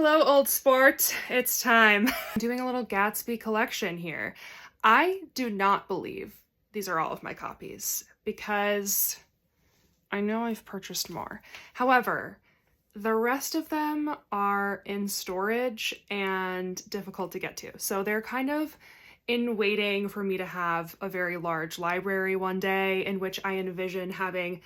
Hello, old sport. It's time. I'm doing a little Gatsby collection here. I do not believe these are all of my copies because I know I've purchased more. However, the rest of them are in storage and difficult to get to. So they're kind of in waiting for me to have a very large library one day, in which I envision having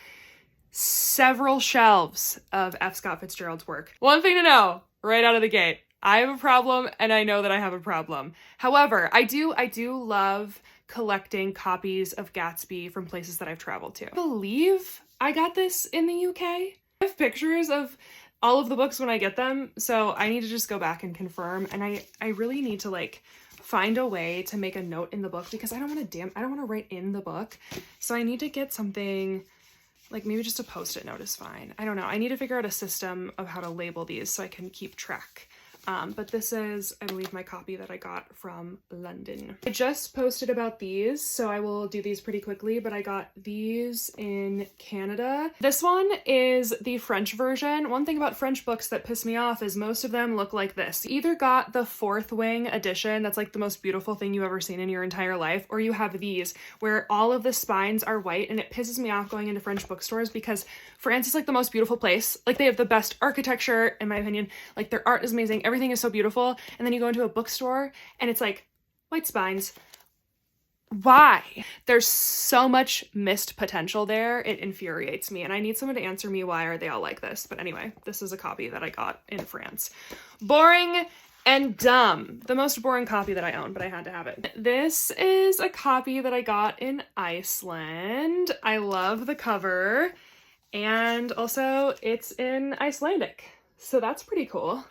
several shelves of F. Scott Fitzgerald's work. One thing to know right out of the gate, I have a problem and I know that I have a problem. However, I do love collecting copies of Gatsby from places that I've traveled to. I believe I got this in the UK. I have pictures of all of the books when I get them, so I need to just go back and confirm, and I really need to like find a way to make a note in the book because I don't want to write in the book. So I need to get something like maybe just a post-it note is fine. I don't know. I need to figure out a system of how to label these so I can keep track. But this is, I believe, my copy that I got from London. I just posted about these, so I will do these pretty quickly, but I got these in Canada. This one is the French version. One thing about French books that piss me off is most of them look like this. You either got the fourth wing edition, that's like the most beautiful thing you've ever seen in your entire life, or you have these where all of the spines are white, and it pisses me off going into French bookstores because France is like the most beautiful place. Like they have the best architecture, in my opinion. Like their art is amazing. Everything is so beautiful, and then you go into a bookstore and it's like white spines. Why? There's so much missed potential there. It infuriates me, and I need someone to answer me why are they all like this. But anyway, this is a copy that I got in France. Boring and dumb. The most boring copy that I own, but I had to have it. This is a copy that I got in Iceland. I love the cover, and also it's in Icelandic, so that's pretty cool.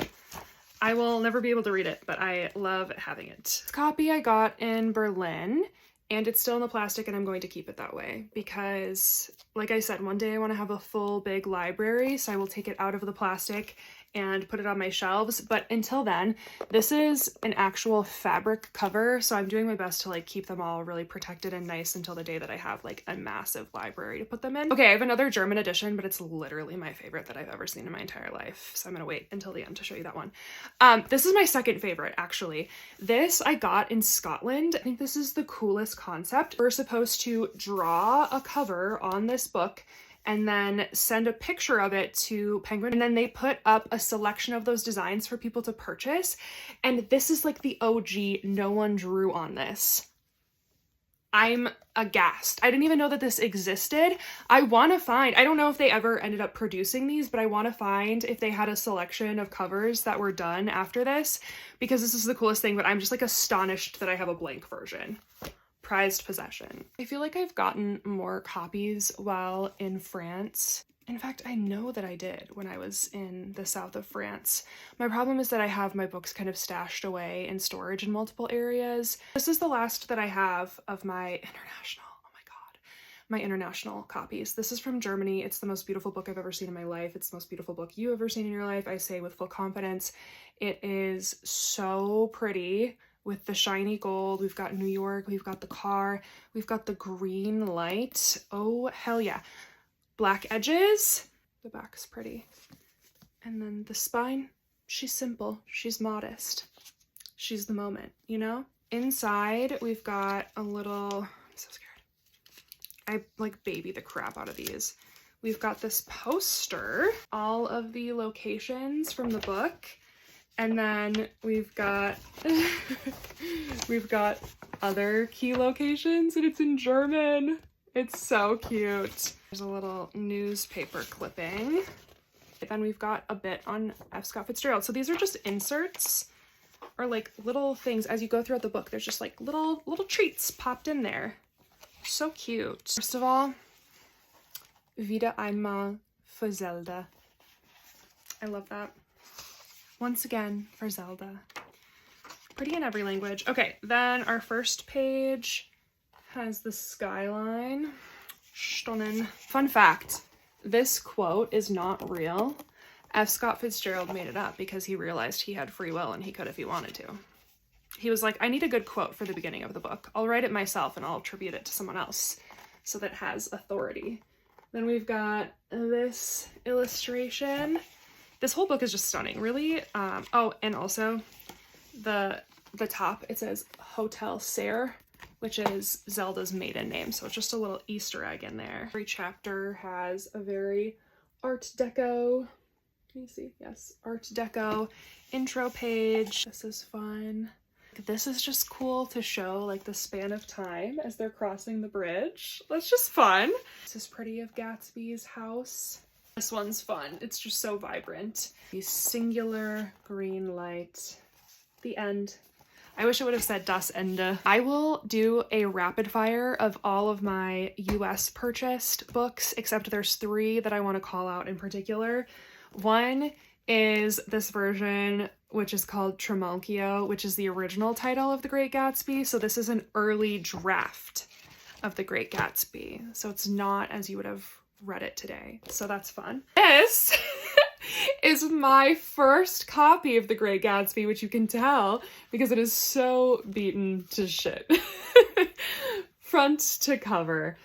I will never be able to read it, but I love having it. This copy I got in Berlin, and it's still in the plastic, and I'm going to keep it that way because, like I said, one day I want to have a full big library, so I will take it out of the plastic and put it on my shelves. But until then, this is an actual fabric cover, so I'm doing my best to like keep them all really protected and nice until the day that I have like a massive library to put them in. Okay, I have another German edition, but it's literally my favorite that I've ever seen in my entire life, so I'm gonna wait until the end to show you that one. This is my second favorite, actually. This I got in Scotland. I think this is the coolest concept. We're supposed to draw a cover on this book and then send a picture of it to Penguin, and then they put up a selection of those designs for people to purchase. And this is like the OG, no one drew on this. I'm aghast. I didn't even know that this existed. I want to find, I don't know if they ever ended up producing these, but I want to find if they had a selection of covers that were done after this, because this is the coolest thing, but I'm just like astonished that I have a blank version. Prized possession. I feel like I've gotten more copies while in France. In fact, I know that I did when I was in the south of France. My problem is that I have my books kind of stashed away in storage in multiple areas. This is the last that I have of my international copies. This is from Germany. It's the most beautiful book I've ever seen in my life. It's the most beautiful book you've ever seen in your life, I say with full confidence. It is so pretty. With the shiny gold, we've got New York, we've got the car, we've got the green light. Oh, hell yeah. Black edges. The back's pretty. And then the spine, she's simple, she's modest. She's the moment, you know? Inside, we've got a little, I'm so scared. I like baby the crap out of these. We've got this poster, all of the locations from the book. And then we've got other key locations, and it's in German. It's so cute. There's a little newspaper clipping. And then we've got a bit on F. Scott Fitzgerald. So these are just inserts or like little things as you go throughout the book. There's just like little treats popped in there. So cute. First of all, Wieder einmal für Zelda. I love that. Once again for Zelda. Pretty in every language. Okay, then our first page has the skyline. Stunning. Fun fact, this quote is not real. F. Scott Fitzgerald made it up because he realized he had free will and he could if he wanted to. He was like, I need a good quote for the beginning of the book. I'll write it myself and I'll attribute it to someone else so that it has authority. Then we've got this illustration. This whole book is just stunning, really. Oh, and also the top, it says Hotel Serre, which is Zelda's maiden name. So it's just a little Easter egg in there. Every chapter has a very Art Deco, can you see? Yes, Art Deco intro page. This is fun. This is just cool to show like the span of time as they're crossing the bridge. That's just fun. This is pretty of Gatsby's house. This one's fun. It's just so vibrant. The singular green light. The end. I wish it would have said Das Ende. I will do a rapid fire of all of my US purchased books, except there's 3 that I want to call out in particular. One is this version, which is called Trimalchio, which is the original title of The Great Gatsby. So this is an early draft of The Great Gatsby. So it's not as you would have read it today. So that's fun. This is my first copy of The Great Gatsby, which you can tell because it is so beaten to shit. Front to cover.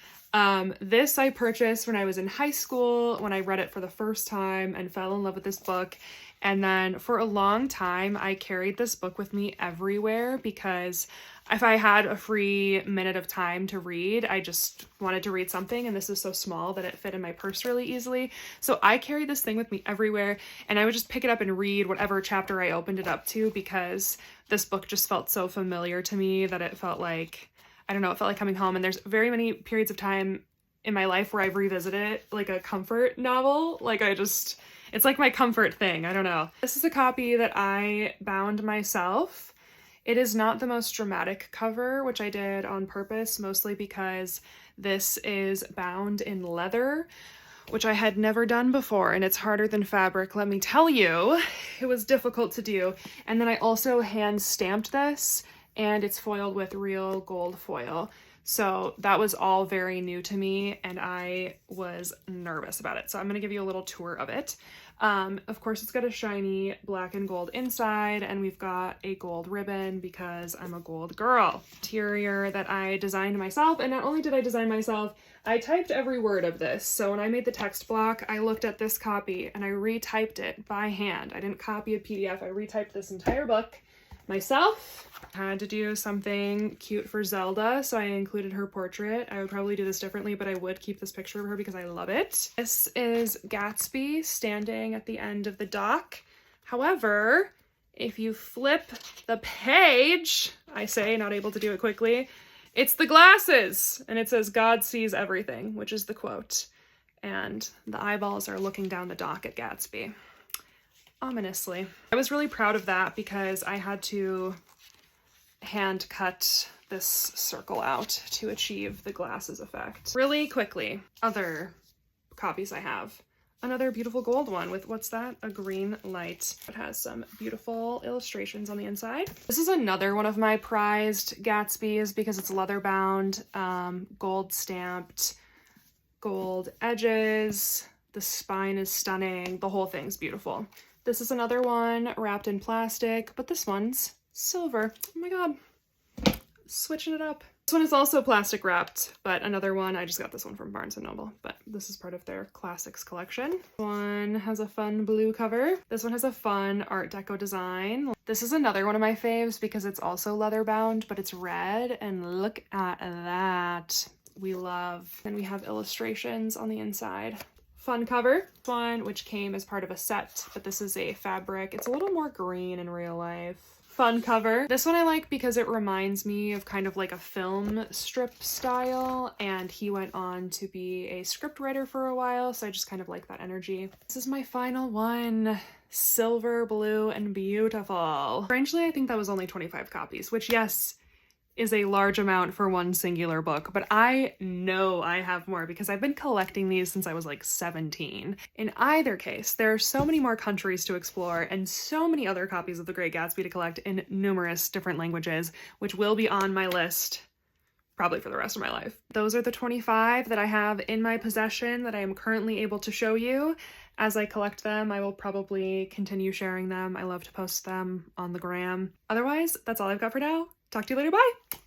This I purchased when I was in high school, when I read it for the first time and fell in love with this book. And then for a long time, I carried this book with me everywhere because if I had a free minute of time to read, I just wanted to read something, and this is so small that it fit in my purse really easily. So I carried this thing with me everywhere, and I would just pick it up and read whatever chapter I opened it up to because this book just felt so familiar to me that it felt like, I don't know, it felt like coming home. And there's very many periods of time in my life where I've revisited it like a comfort novel. Like it's like my comfort thing. I don't know. This is a copy that I bound myself. It is not the most dramatic cover, which I did on purpose, mostly because this is bound in leather, which I had never done before, and it's harder than fabric, let me tell you. It was difficult to do. And then I also hand stamped this, and it's foiled with real gold foil. So that was all very new to me, and I was nervous about it. So I'm gonna give you a little tour of it. Of course, it's got a shiny black and gold inside, and we've got a gold ribbon because I'm a gold girl. Interior that I designed myself, and not only did I design myself, I typed every word of this. So when I made the text block, I looked at this copy and I retyped it by hand. I didn't copy a PDF, I retyped this entire book myself. I had to do something cute for Zelda, so I included her portrait. I would probably do this differently, but I would keep this picture of her because I love it. This is Gatsby standing at the end of the dock. However, if you flip the page, I say, not able to do it quickly, it's the glasses, and it says, "God sees everything," which is the quote. And the eyeballs are looking down the dock at Gatsby. Ominously. I was really proud of that because I had to hand cut this circle out to achieve the glasses effect. Really quickly, other copies I have. Another beautiful gold one with, what's that? A green light. It has some beautiful illustrations on the inside. This is another one of my prized Gatsbys because it's leather bound, gold stamped, gold edges. The spine is stunning. The whole thing's beautiful. This is another one wrapped in plastic, but this one's silver. Oh my god. Switching it up. This one is also plastic wrapped, but another one, I just got this one from Barnes & Noble, but this is part of their classics collection. This one has a fun blue cover. This one has a fun Art Deco design. This is another one of my faves because it's also leather bound, but it's red, and look at that. We love. And we have illustrations on the inside. Fun cover. This one, which came as part of a set, but this is a fabric. It's a little more green in real life. Fun cover. This one I like because it reminds me of kind of like a film strip style, and he went on to be a script writer for a while, so I just kind of like that energy. This is my final one. Silver, blue, and beautiful. Strangely, I think that was only 25 copies, which, yes, is a large amount for one singular book, but I know I have more because I've been collecting these since I was like 17. In either case, there are so many more countries to explore and so many other copies of The Great Gatsby to collect in numerous different languages, which will be on my list probably for the rest of my life. Those are the 25 that I have in my possession that I am currently able to show you. As I collect them, I will probably continue sharing them. I love to post them on the gram. Otherwise, that's all I've got for now. Talk to you later. Bye!